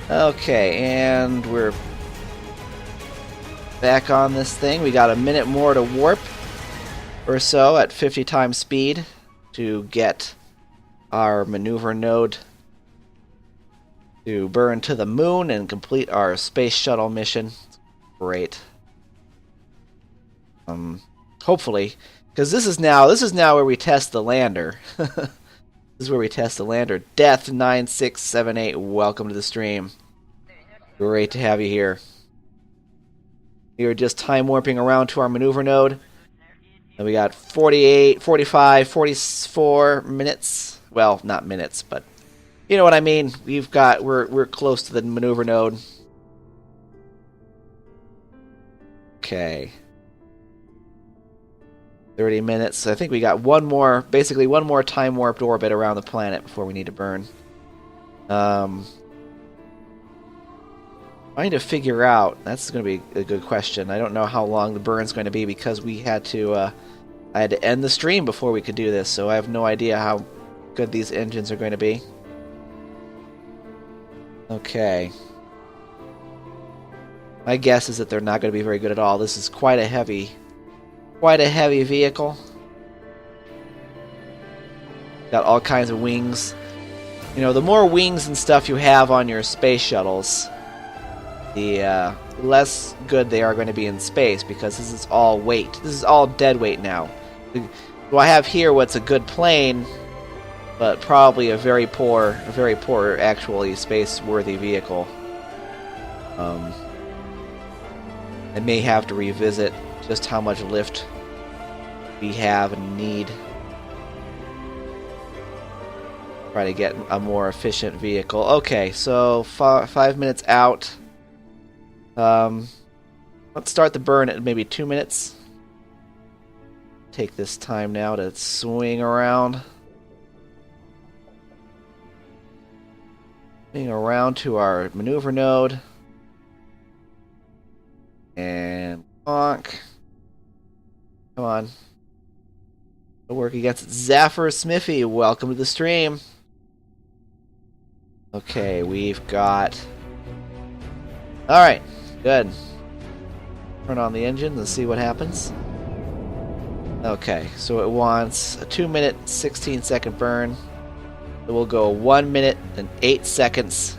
Okay, and we're back on this thing. We got a minute more to warp or so at 50 times speed to get our maneuver node to burn to the moon and complete our space shuttle mission. Great. Hopefully, because this is now where we test the lander. This is where we test the lander. Death 9678, welcome to the stream. Great to have you here. We are just time warping around to our maneuver node. And we got 48, 45, 44 minutes. Well, not minutes, but you know what I mean. We're close to the maneuver node. Okay. 30 minutes. I think we got basically one more time warped orbit around the planet before we need to burn. Trying to figure out, that's going to be a good question. I don't know how long the burn's going to be because I had to end the stream before we could do this, so I have no idea how good these engines are going to be. Okay. My guess is that they're not going to be very good at all. This is quite a heavy vehicle. Got all kinds of wings. You know, the more wings and stuff you have on your space shuttles, the less good they are going to be in space, because this is all weight. This is all dead weight now. So I have here what's a good plane, but probably a very poor actually space-worthy vehicle. I may have to revisit just how much lift we have and need. Try to get a more efficient vehicle. Okay, so 5 minutes out. Let's start the burn at maybe 2 minutes. Take this time now to swing around. Swing around to our maneuver node. And bonk. Come on. We'll work against Zaffer Smithy. Welcome to the stream. Okay, we've got... Alright, good. Turn on the engine and see what happens. Okay, so it wants a 2 minute, 16 second burn. So we'll go 1 minute and 8 seconds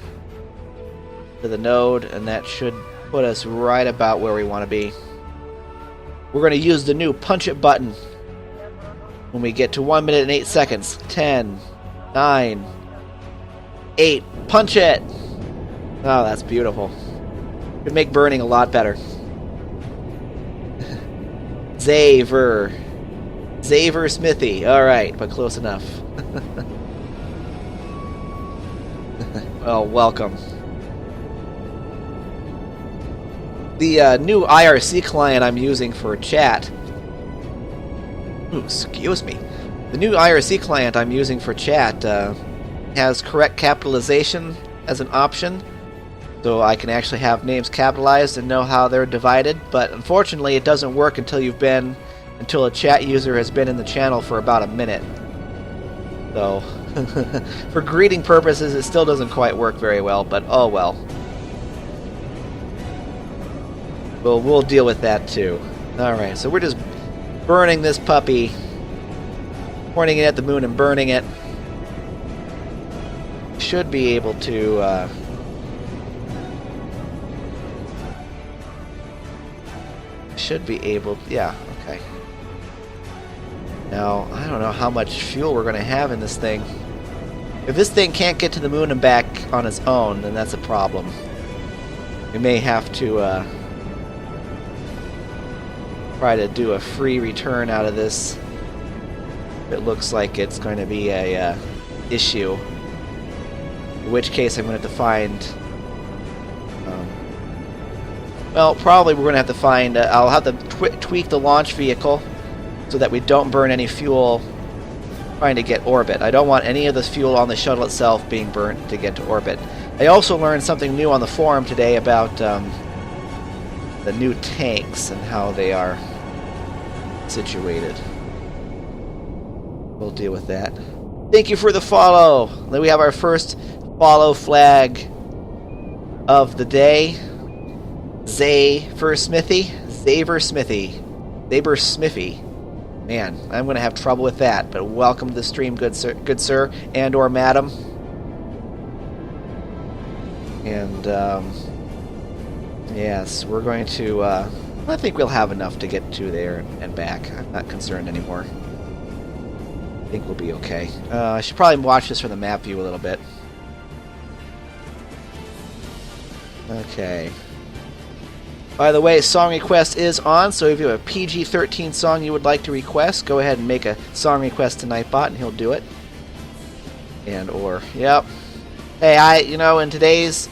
to the node, and that should put us right about where we want to be. We're going to use the new punch it button when we get to 1 minute and 8 seconds. 10, 9, 8, punch it! Oh, that's beautiful. Could make burning a lot better. Zaver Smithy. Alright, but close enough. Well, welcome. The new IRC client I'm using for chat... Ooh, excuse me. The new IRC client I'm using for chat has correct capitalization as an option, so I can actually have names capitalized and know how they're divided, but unfortunately it doesn't work until a chat user has been in the channel for about a minute. So, for greeting purposes it still doesn't quite work very well, but oh well. We'll deal with that too. Alright, so we're just burning this puppy, pointing it at the moon and burning it. Should be able to yeah, okay. Now, I don't know how much fuel we're going to have in this thing. If this thing can't get to the moon and back on its own, then that's a problem. We may have to try to do a free return out of this. It looks like it's going to be a issue. In which case I'm going to have to find... well, probably we're going to have to find... I'll have to tweak the launch vehicle so that we don't burn any fuel trying to get orbit. I don't want any of the fuel on the shuttle itself being burnt to get to orbit. I also learned something new on the forum today about the new tanks and how they are situated. We'll deal with that. Thank you for the follow! Then we have our first follow flag of the day, Zaver Smithy. Man, I'm going to have trouble with that, but welcome to the stream, good sir and or madam. And, yes, we're going to, I think we'll have enough to get to there and back. I'm not concerned anymore. I think we'll be okay. I should probably watch this from the map view a little bit. Okay. By the way, song request is on, so if you have a PG-13 song you would like to request, go ahead and make a song request to Nightbot and he'll do it. And or, yep. Hey, in today's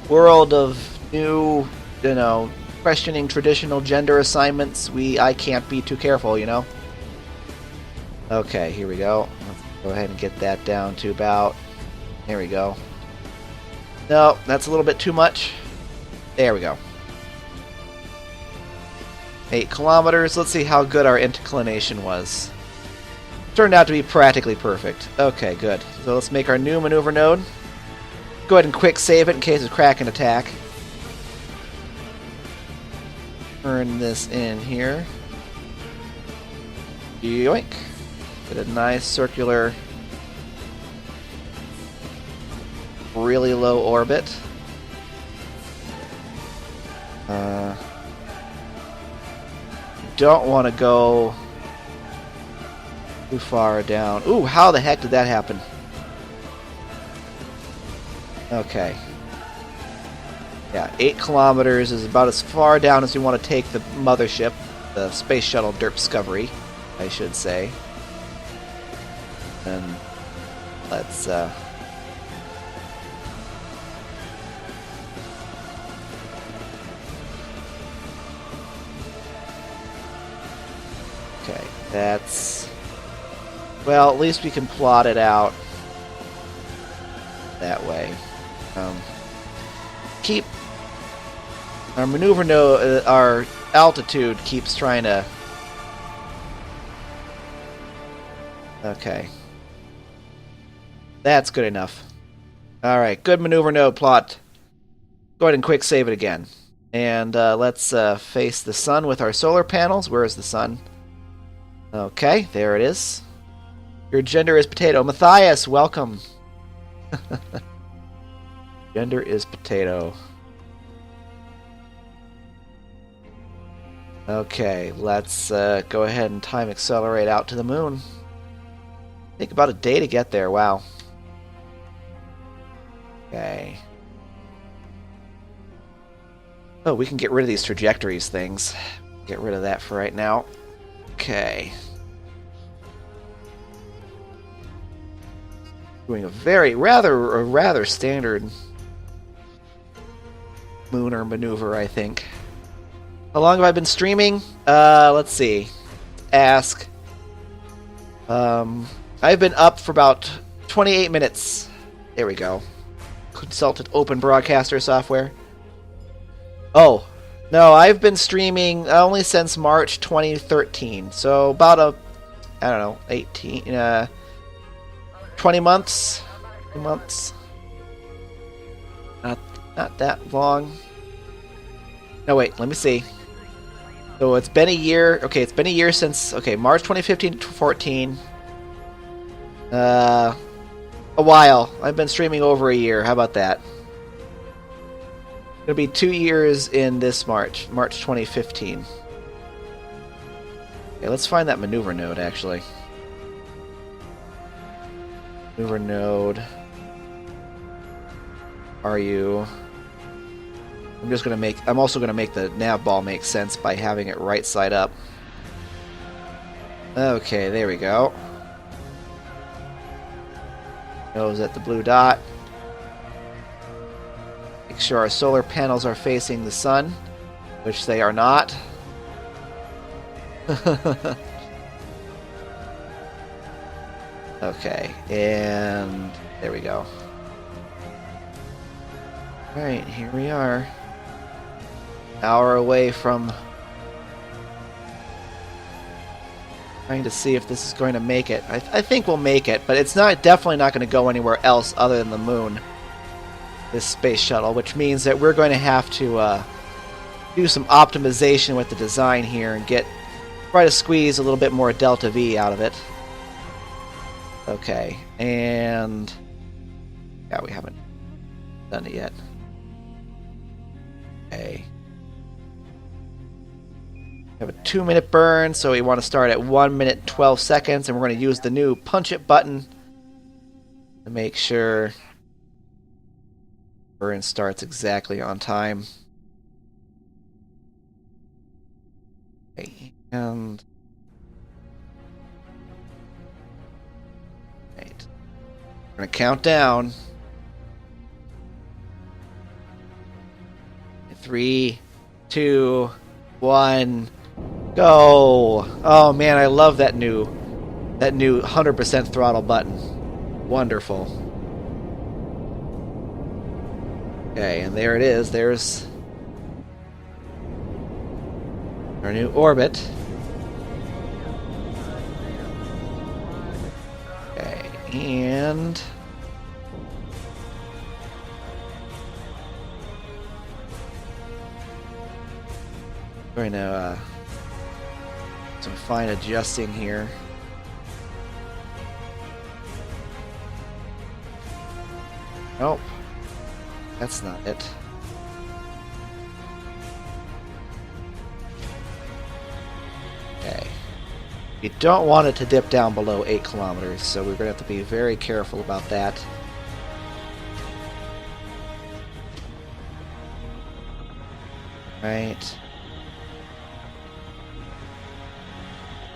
world of new, questioning traditional gender assignments, I can't be too careful, Okay, here we go. Let's go ahead and get that down to about, there we go. No, that's a little bit too much. There we go. 8 kilometers. Let's see how good our inclination was. Turned out to be practically perfect. Okay, good. So let's make our new maneuver node. Go ahead and quick save it in case of Kraken attack. Turn this in here. Yoink. Get a nice circular, really low orbit. Don't want to go too far down. Ooh, how the heck did that happen? Okay. Yeah, 8 kilometers is about as far down as we want to take the mothership, the space shuttle Derpscovery, I should say. And let's okay, that's, well, at least we can plot it out that way. Keep our maneuver node, our altitude keeps trying to, okay. That's good enough. Alright, good maneuver node plot. Go ahead and quick save it again. And let's face the sun with our solar panels. Where is the sun? Okay, there it is. Your gender is potato. Matthias, welcome. Gender is potato. Okay, let's go ahead and time accelerate out to the moon. Take about a day to get there. Wow. Okay. Oh, we can get rid of these trajectories things. Get rid of that for right now. Okay. Doing a rather standard lunar maneuver, I think. How long have I been streaming? Let's see. Ask. I've been up for about 28 minutes. There we go. Consulted Open Broadcaster software. Oh, no, I've been streaming only since March 2013. So about 20 months. 2 months. Not that long. No, wait, let me see. So it's been a year. Okay, it's been a year since, March 2015 to 14. A while. I've been streaming over a year. How about that? It'll be 2 years in this March 2015. Okay, let's find that maneuver node, actually. Maneuver node. Are you... I'm also gonna make the nav ball make sense by having it right side up. Okay, there we go. Nose at the blue dot. Make sure our solar panels are facing the sun, which they are not. Okay, and there we go. Alright, here we are. Hour away from trying to see if this is going to make it. I think we'll make it, but it's definitely not going to go anywhere else other than the moon. this space shuttle, which means that we're going to have to do some optimization with the design here and try to squeeze a little bit more delta V out of it. Okay, and yeah, we haven't done it yet. Okay. We have a 2-minute burn, so we want to start at 1 minute 12 seconds, and we're going to use the new punch it button to make sure burn starts exactly on time. Okay, and right. We're going to count down. 3, 2, 1, go! Oh man, I love that new 100% throttle button. Wonderful. Okay, and there it is. There's our new orbit. Okay, and going to some fine adjusting here. Nope, that's not it. Okay, you don't want it to dip down below 8 kilometers, so we're going to have to be very careful about that. Right.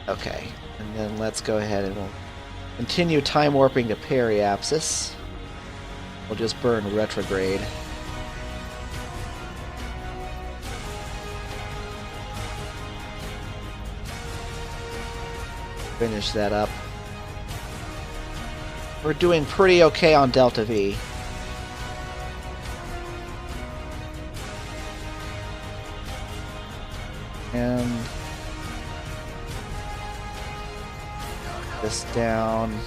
Okay, and then let's go ahead and we'll continue time warping to periapsis. We'll just burn retrograde. Finish that up. We're doing pretty okay on delta V. And this down.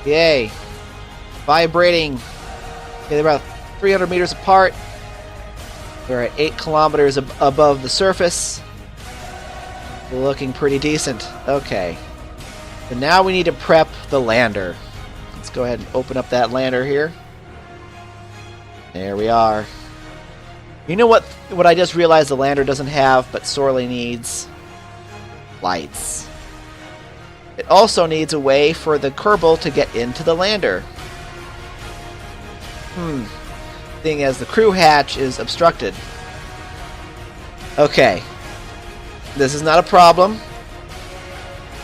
Yay! Vibrating. Okay, they're about 300 meters apart. We're at 8 kilometers above the surface. Looking pretty decent. Okay. So now we need to prep the lander. Let's go ahead and open up that lander here. There we are. You know what I just realized the lander doesn't have, but sorely needs? Lights. It also needs a way for the Kerbal to get into the lander. Seeing as the crew hatch is obstructed. Okay. This is not a problem.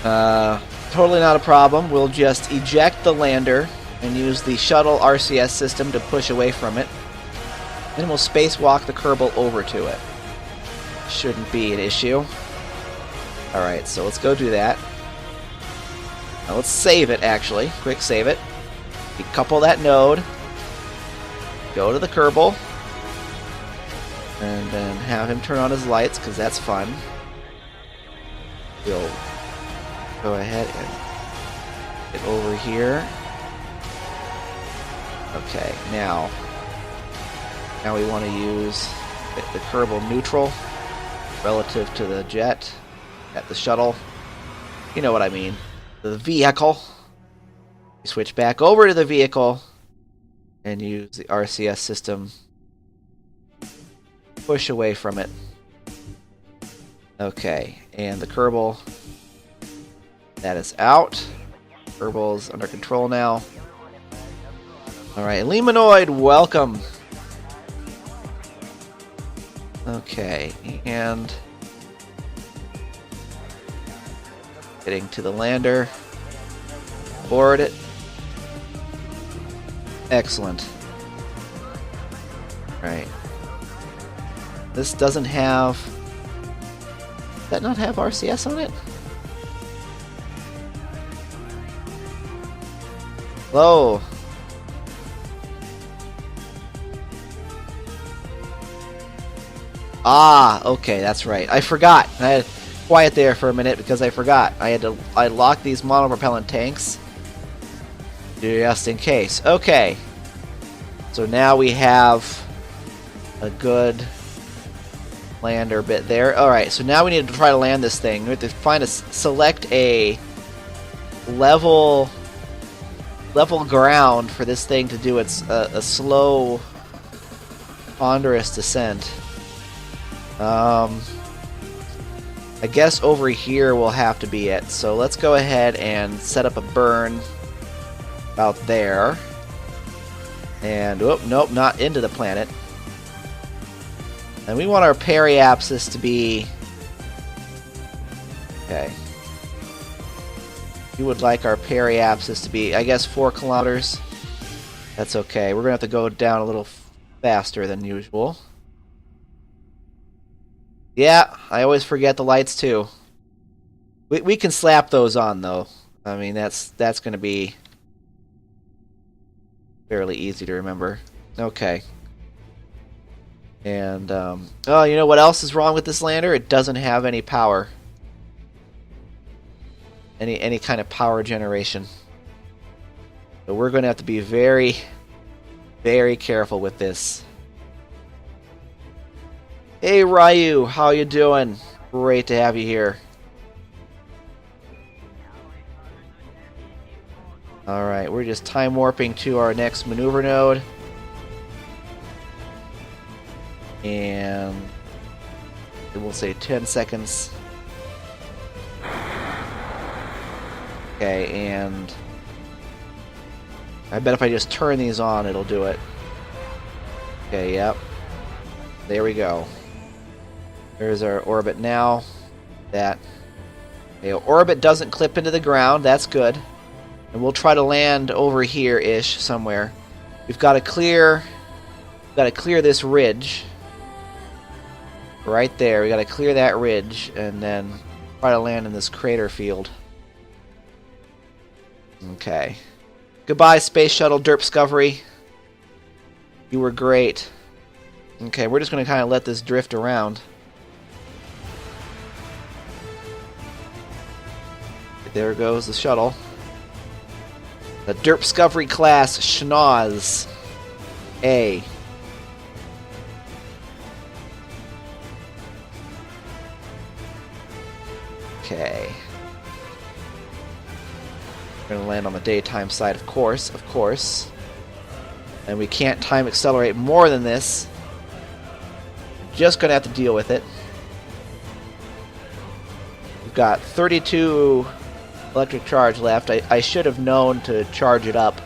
Totally not a problem. We'll just eject the lander and use the shuttle RCS system to push away from it. Then we'll spacewalk the Kerbal over to it. Shouldn't be an issue. Alright, so let's go do that. Now let's save it, actually. Quick save it. Decouple that node. Go to the Kerbal. And then have him turn on his lights, because that's fun. We'll go ahead and get over here. Okay, now we want to use the Kerbal neutral relative to the jet at the shuttle. You know what I mean. The vehicle. We switch back over to the vehicle and use the RCS system. Push away from it. Okay, and the Kerbal, that is out. Kerbal's under control now. Alright, Lemanoid, welcome. Okay, and getting to the lander. Board it. Excellent. Right. This doesn't have... Does that not have RCS on it? Hello. Ah, okay, that's right. I forgot. quiet there for a minute because I forgot. I locked these monopropellant tanks just in case. Okay. So now we have a good lander bit there. Alright, so now we need to try to land this thing. We have to select a level ground for this thing to do its a slow, ponderous descent. I guess over here will have to be it. So let's go ahead and set up a burn about there. And, oh, nope, not into the planet. And we want our periapsis to be... Okay. We would like our periapsis to be, I guess, 4 kilometers. That's okay. We're going to have to go down a little faster than usual. Yeah, I always forget the lights, too. We can slap those on, though. I mean, that's going to be fairly easy to remember. Okay. And, oh, you know what else is wrong with this lander? It doesn't have any power. Any kind of power generation. So we're going to have to be very, very careful with this. Hey, Ryu, how you doing? Great to have you here. Alright, we're just time warping to our next maneuver node. And we'll say 10 seconds. Okay, and I bet if I just turn these on, it'll do it. Okay, yep. There we go. There's our orbit now. That orbit doesn't clip into the ground. That's good. And we'll try to land over here-ish somewhere. We've got to clear this ridge. Right there. We got to clear that ridge and then try to land in this crater field. Okay. Goodbye, Space Shuttle Derpscovery. You were great. Okay, we're just going to kind of let this drift around. There goes the shuttle. The Derpscovery class Schnoz A. Okay. We're going to land on the daytime side, of course. And we can't time accelerate more than this. We're just going to have to deal with it. We've got 32 electric charge left. I should have known to charge it up.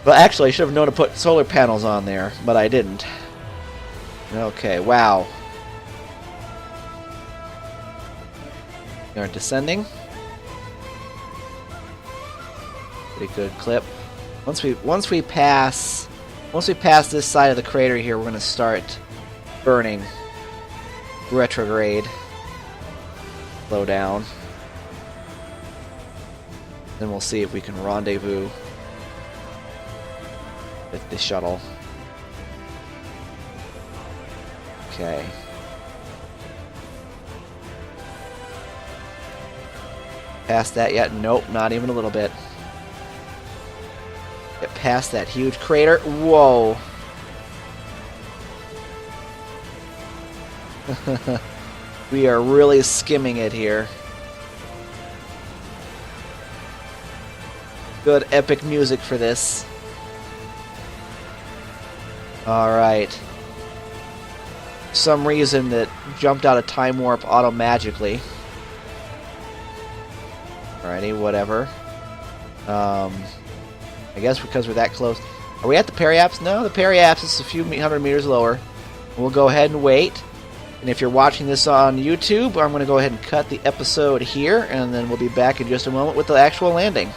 Well, actually, I should have known to put solar panels on there, but I didn't. Okay, wow. We are descending. Pretty good clip. Once we pass this side of the crater here, we're going to start burning. Retrograde. Slow down. Then we'll see if we can rendezvous with the shuttle. Okay. Past that yet? Nope, not even a little bit. Get past that huge crater. Whoa. We are really skimming it here. Good epic music for this. Alright. For some reason that jumped out of time warp auto-magically. Alrighty, whatever. I guess because we're that close. Are we at the periapsis? No, the periapsis is a few hundred meters lower. We'll go ahead and wait. And if you're watching this on YouTube, I'm going to go ahead and cut the episode here, and then we'll be back in just a moment with the actual landing.